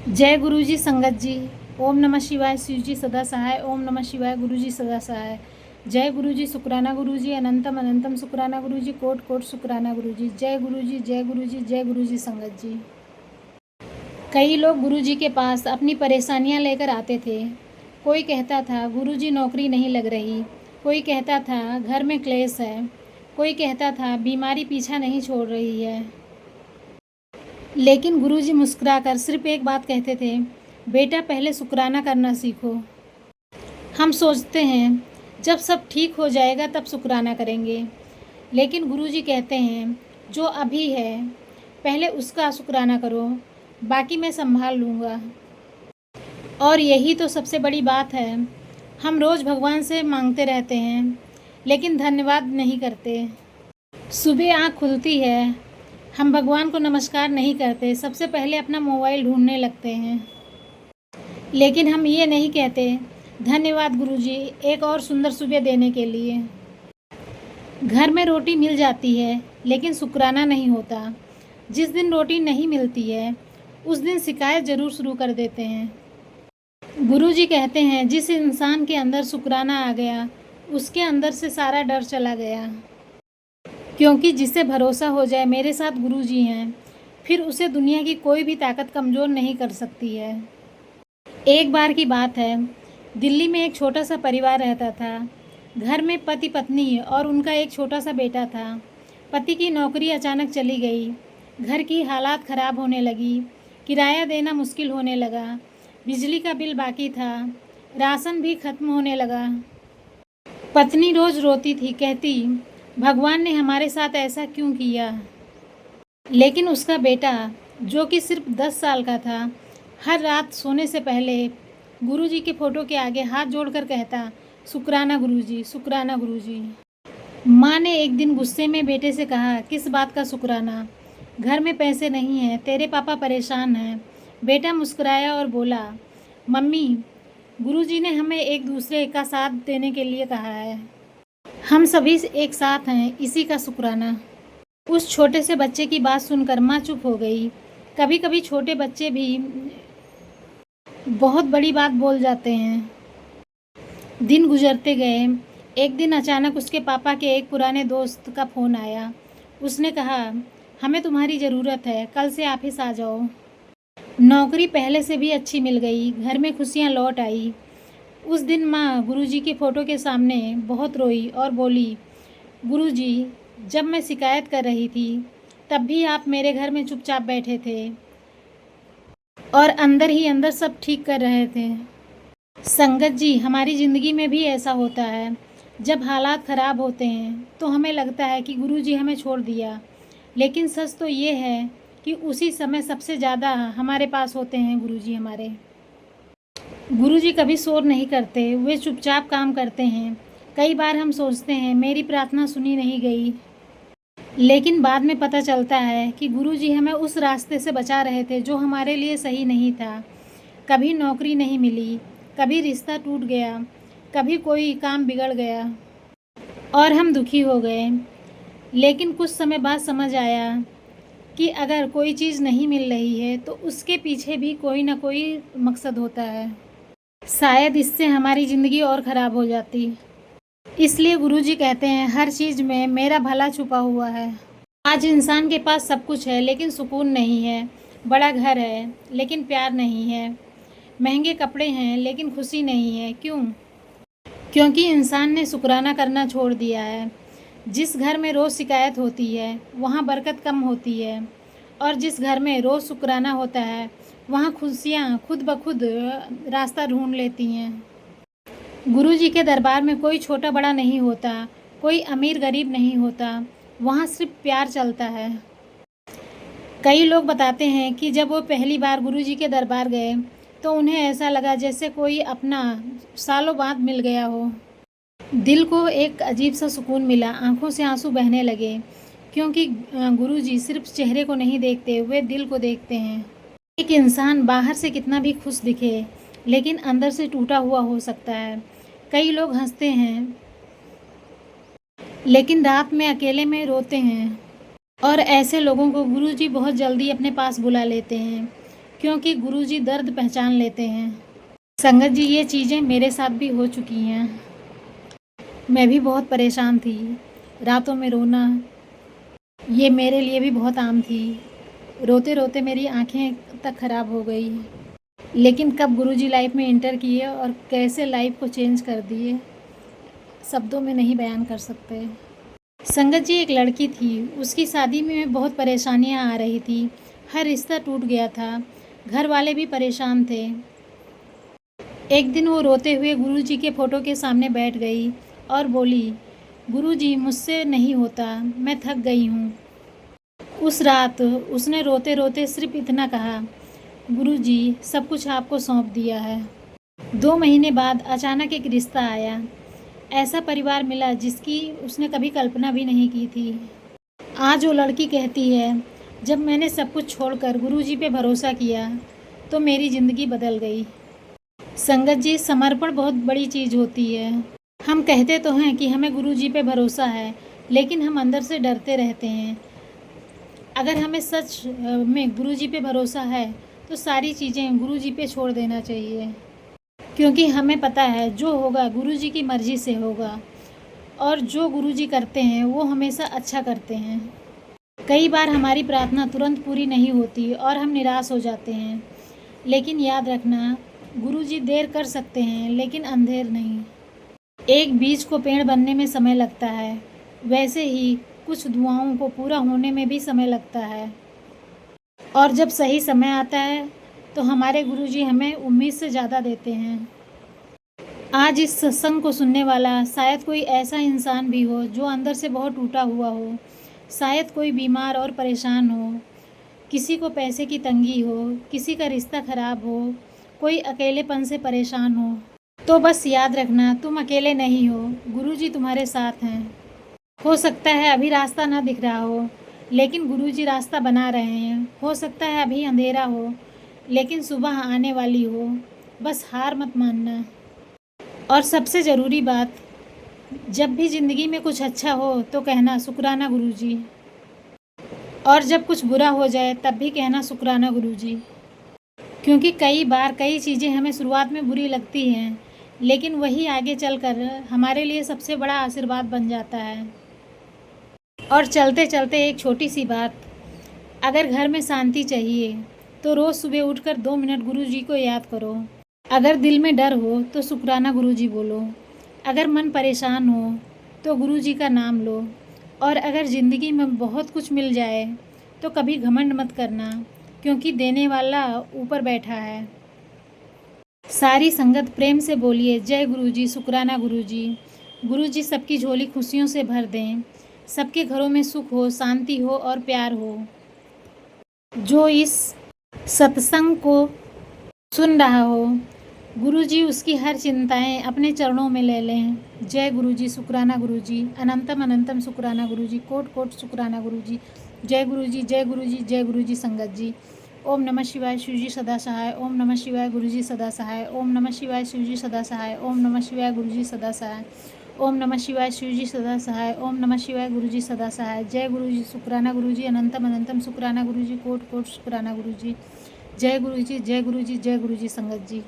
जय गुरुजी संगत जी। ओम नमः शिवाय। शिव जी सदा सहाय। ओम नमः शिवाय। गुरुजी सदा सहाय। जय गुरुजी शुक्राना गुरुजी। अनंतम अनंतम शुक्राना गुरुजी। कोट कोट शुक्राना गुरुजी। जय गुरुजी जय गुरुजी जय गुरुजी संगत जी। कई लोग गुरुजी के पास अपनी परेशानियां लेकर आते थे। कोई कहता था गुरुजी नौकरी नहीं लग रही, कोई कहता था घर में क्लेश है, कोई कहता था बीमारी पीछा नहीं छोड़ रही है। लेकिन गुरुजी मुस्कुराकर सिर्फ एक बात कहते थे, बेटा पहले शुक्राना करना सीखो। हम सोचते हैं जब सब ठीक हो जाएगा तब शुक्राना करेंगे, लेकिन गुरुजी कहते हैं जो अभी है पहले उसका शुक्राना करो, बाकी मैं संभाल लूँगा। और यही तो सबसे बड़ी बात है। हम रोज़ भगवान से मांगते रहते हैं लेकिन धन्यवाद नहीं करते। सुबह आँख खुलती है, हम भगवान को नमस्कार नहीं करते, सबसे पहले अपना मोबाइल ढूंढने लगते हैं। लेकिन हम ये नहीं कहते धन्यवाद गुरुजी एक और सुंदर सुबह देने के लिए। घर में रोटी मिल जाती है लेकिन शुक्राना नहीं होता। जिस दिन रोटी नहीं मिलती है उस दिन शिकायत ज़रूर शुरू कर देते हैं। गुरुजी कहते हैं जिस इंसान के अंदर शुक्राना आ गया उसके अंदर से सारा डर चला गया, क्योंकि जिसे भरोसा हो जाए मेरे साथ गुरुजी हैं, फिर उसे दुनिया की कोई भी ताकत कमज़ोर नहीं कर सकती है। एक बार की बात है, दिल्ली में एक छोटा सा परिवार रहता था। घर में पति पत्नी और उनका एक छोटा सा बेटा था। पति की नौकरी अचानक चली गई, घर की हालात ख़राब होने लगी, किराया देना मुश्किल होने लगा, बिजली का बिल बाकी था, राशन भी ख़त्म होने लगा। पत्नी रोज़ रोती थी, कहती भगवान ने हमारे साथ ऐसा क्यों किया। लेकिन उसका बेटा जो कि सिर्फ 10 साल का था, हर रात सोने से पहले गुरुजी के फ़ोटो के आगे हाथ जोड़कर कहता, शुक्राना गुरुजी, शुक्राना गुरुजी। माँ ने एक दिन गुस्से में बेटे से कहा, किस बात का शुक्राना, घर में पैसे नहीं हैं, तेरे पापा परेशान हैं। बेटा मुस्कुराया और बोला, मम्मी गुरुजी ने हमें एक दूसरे का साथ देने के लिए कहा है, हम सभी एक साथ हैं, इसी का शुक्राना। उस छोटे से बच्चे की बात सुनकर माँ चुप हो गई। कभी कभी छोटे बच्चे भी बहुत बड़ी बात बोल जाते हैं। दिन गुजरते गए। एक दिन अचानक उसके पापा के एक पुराने दोस्त का फ़ोन आया। उसने कहा, हमें तुम्हारी ज़रूरत है, कल से ऑफिस आ जाओ। नौकरी पहले से भी अच्छी मिल गई, घर में खुशियाँ लौट आई। उस दिन माँ गुरुजी के फ़ोटो के सामने बहुत रोई और बोली, गुरुजी जब मैं शिकायत कर रही थी तब भी आप मेरे घर में चुपचाप बैठे थे और अंदर ही अंदर सब ठीक कर रहे थे। संगत जी, हमारी ज़िंदगी में भी ऐसा होता है। जब हालात ख़राब होते हैं तो हमें लगता है कि गुरुजी हमें छोड़ दिया, लेकिन सच तो ये है कि उसी समय सबसे ज़्यादा हमारे पास होते हैं गुरुजी हमारे। गुरुजी कभी शोर नहीं करते, वे चुपचाप काम करते हैं। कई बार हम सोचते हैं मेरी प्रार्थना सुनी नहीं गई, लेकिन बाद में पता चलता है कि गुरुजी हमें उस रास्ते से बचा रहे थे जो हमारे लिए सही नहीं था। कभी नौकरी नहीं मिली, कभी रिश्ता टूट गया, कभी कोई काम बिगड़ गया और हम दुखी हो गए। लेकिन कुछ समय बाद समझ आया कि अगर कोई चीज़ नहीं मिल रही है तो उसके पीछे भी कोई ना कोई मकसद होता है। शायद इससे हमारी ज़िंदगी और ख़राब हो जाती। इसलिए गुरुजी कहते हैं हर चीज़ में मेरा भला छुपा हुआ है। आज इंसान के पास सब कुछ है लेकिन सुकून नहीं है, बड़ा घर है लेकिन प्यार नहीं है, महंगे कपड़े हैं लेकिन खुशी नहीं है। क्यों? क्योंकि इंसान ने शुक्राना करना छोड़ दिया है। जिस घर में रोज़ शिकायत होती है वहाँ बरकत कम होती है, और जिस घर में रोज़ शुक्राना होता है वहाँ खुशियाँ खुद ब खुद रास्ता ढूंढ लेती हैं। गुरुजी के दरबार में कोई छोटा बड़ा नहीं होता, कोई अमीर गरीब नहीं होता, वहाँ सिर्फ प्यार चलता है। कई लोग बताते हैं कि जब वो पहली बार गुरुजी के दरबार गए तो उन्हें ऐसा लगा जैसे कोई अपना सालों बाद मिल गया हो। दिल को एक अजीब सा सुकून मिला, आंखों से आंसू बहने लगे, क्योंकि गुरुजी सिर्फ चेहरे को नहीं देखते, वे दिल को देखते हैं। एक इंसान बाहर से कितना भी खुश दिखे लेकिन अंदर से टूटा हुआ हो सकता है। कई लोग हंसते हैं लेकिन रात में अकेले में रोते हैं, और ऐसे लोगों को गुरुजी बहुत जल्दी अपने पास बुला लेते हैं। क्योंकि गुरुजी दर्द पहचान लेते हैं। संगत जी, ये चीज़ें मेरे साथ भी हो चुकी हैं। मैं भी बहुत परेशान थी। रातों में रोना ये मेरे लिए भी बहुत आम थी। रोते रोते मेरी आंखें तक ख़राब हो गई। लेकिन कब गुरुजी लाइफ में एंटर किए और कैसे लाइफ को चेंज कर दिए, शब्दों में नहीं बयान कर सकते। संगत जी, एक लड़की थी, उसकी शादी में बहुत परेशानियां आ रही थी। हर रिश्ता टूट गया था, घर वाले भी परेशान थे। एक दिन वो रोते हुए गुरुजी के फ़ोटो के सामने बैठ गई और बोली, गुरुजी मुझसे नहीं होता, मैं थक गई हूँ। उस रात उसने रोते रोते सिर्फ इतना कहा, गुरुजी सब कुछ आपको सौंप दिया है। 2 महीने बाद अचानक एक रिश्ता आया। ऐसा परिवार मिला जिसकी उसने कभी कल्पना भी नहीं की थी। आज वो लड़की कहती है, जब मैंने सब कुछ छोड़कर गुरुजी पे भरोसा किया तो मेरी ज़िंदगी बदल गई। संगत जी, समर्पण बहुत बड़ी चीज़ होती है। हम कहते तो हैं कि हमें गुरुजी पे भरोसा है, लेकिन हम अंदर से डरते रहते हैं। अगर हमें सच में गुरुजी पे भरोसा है तो सारी चीज़ें गुरुजी पे छोड़ देना चाहिए, क्योंकि हमें पता है जो होगा गुरुजी की मर्ज़ी से होगा और जो गुरुजी करते हैं वो हमेशा अच्छा करते हैं। कई बार हमारी प्रार्थना तुरंत पूरी नहीं होती और हम निराश हो जाते हैं, लेकिन याद रखना, गुरुजी देर कर सकते हैं लेकिन अंधेर नहीं। एक बीज को पेड़ बनने में समय लगता है, वैसे ही कुछ दुआओं को पूरा होने में भी समय लगता है। और जब सही समय आता है तो हमारे गुरुजी हमें उम्मीद से ज़्यादा देते हैं। आज इस सत्संग को सुनने वाला शायद कोई ऐसा इंसान भी हो जो अंदर से बहुत टूटा हुआ हो, शायद कोई बीमार और परेशान हो, किसी को पैसे की तंगी हो, किसी का रिश्ता खराब हो, कोई अकेलेपन से परेशान हो। तो बस याद रखना, तुम अकेले नहीं हो, गुरुजी तुम्हारे साथ हैं। हो सकता है अभी रास्ता ना दिख रहा हो, लेकिन गुरुजी रास्ता बना रहे हैं। हो सकता है अभी अंधेरा हो, लेकिन सुबह आने वाली हो। बस हार मत मानना। और सबसे ज़रूरी बात, जब भी ज़िंदगी में कुछ अच्छा हो तो कहना शुक्राना गुरुजी, और जब कुछ बुरा हो जाए तब भी कहना शुक्राना गुरुजी। क्योंकि कई बार कई चीज़ें हमें शुरुआत में बुरी लगती हैं, लेकिन वही आगे चलकर हमारे लिए सबसे बड़ा आशीर्वाद बन जाता है। और चलते चलते एक छोटी सी बात, अगर घर में शांति चाहिए तो रोज़ सुबह उठकर 2 मिनट गुरुजी को याद करो। अगर दिल में डर हो तो शुक्राना गुरुजी बोलो। अगर मन परेशान हो तो गुरुजी का नाम लो। और अगर ज़िंदगी में बहुत कुछ मिल जाए तो कभी घमंड मत करना, क्योंकि देने वाला ऊपर बैठा है। सारी संगत प्रेम से बोलिए, जय गुरुजी, शुक्राना गुरुजी। गुरुजी सबकी झोली खुशियों से भर दें, सबके घरों में सुख हो, शांति हो और प्यार हो। जो इस सत्संग को सुन रहा हो, गुरुजी उसकी हर चिंताएं अपने चरणों में ले लें। जय गुरुजी, शुक्राना गुरुजी, अनंतम अनंतम शुक्राना गुरुजी, कोट कोट शुक्राना गुरुजी। जय गुरुजी, जय गुरुजी, जय गुरुजी। संगत जी, ओम नमः शिवाय, शिवजी सदा सहाय। ओम नमः शिवाय, गुरुजी सदा सहाय। ओम नमः शिवाय, शिवजी सदा सहाय। ओम नमः शिवाय, गुरुजी सदा सहाय। ओम नमः शिवाय, शिवजी सदा सहाय। ओम नमः शिवाय, गुरुजी सदा सहाय। जय गुरुजी, शुक्राना गुरुजी, अनंतम अनंतम शुक्राना गुरुजी, कोट कोट शुक्राना गुरुजी। जय गुरुजी, जय गुरुजी, जय गुरुजी। संगत जी।